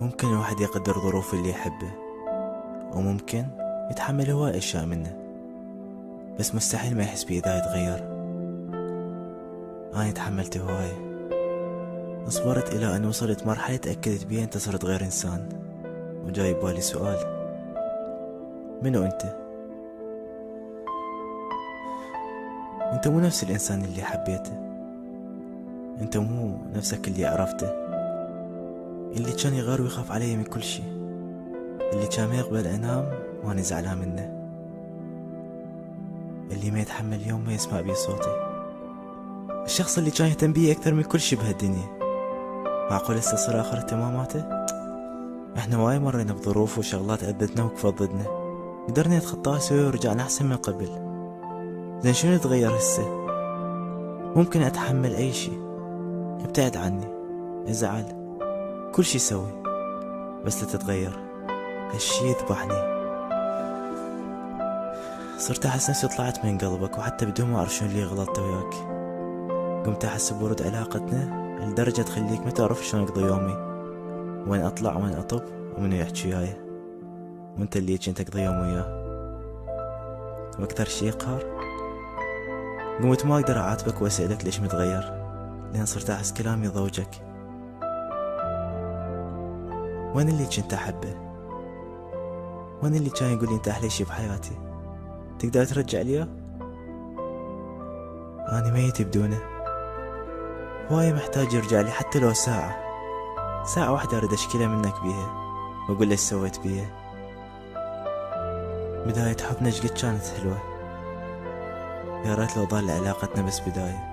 ممكن الواحد يقدر ظروف اللي يحبه، وممكن يتحمل هواي أشياء منه، بس مستحيل ما يحس بيه إذا يتغير. أنا تحملت هواي، صبرت إلى أن وصلت مرحلة تأكدت بيها أنت صرت غير إنسان. وجاي ببالي سؤال: منو أنت؟ أنت مو نفس الإنسان اللي حبيته، أنت مو نفسك اللي عرفته، اللي كان يغار ويخاف علي من كل شي، اللي كان ما يقبل أنام وأنا زعلان منه، اللي ما يتحمل يوم ما يسمع بي صوتي، الشخص اللي كان يهتم بي أكثر من كل شي بهالدنيا. معقول هسه صار آخر اهتماماته؟ احنا واي مرينا بظروف وشغلات أذتنا وكفت ضدنا، قدرنا نتخطاها سوي ورجعنا أحسن من قبل. زين شنو يتغير هسه؟ ممكن أتحمل أي شي، ابتعد عني، ازعل، كل شي سوي، بس لا تتغير. هالشي يذبحني. صرت أحس نفسي طلعت من قلبك، وحتى بدون ما أعرف شنو اللي غلطت وياك. قمت أحس بورود علاقتنا لدرجة تخليك ما تعرف شلون أقضي يومي، وين أطلع وين أطب ومنو يحكي وياي، وانت اللي كنت أقضي يوم وياه. وأكثر شي يقهر، قمت ما أقدر أعاتبك وأسألك ليش متغير، لأن صرت أحس كلامي ضوجك. وين اللي كنت أحبه؟ وين اللي كان يقولي أنت أحلى شي بحياتي؟ تقدر ترجع لي؟ أنا ميت بدونه. هواي محتاج يرجع لي، حتى لو ساعة، ساعة واحدة أريد أشكيلها منك بيها وأقول ليش سويت بيها. بداية حبنا شقد كانت حلوة، يا ريت لو ظل علاقتنا بس بداية.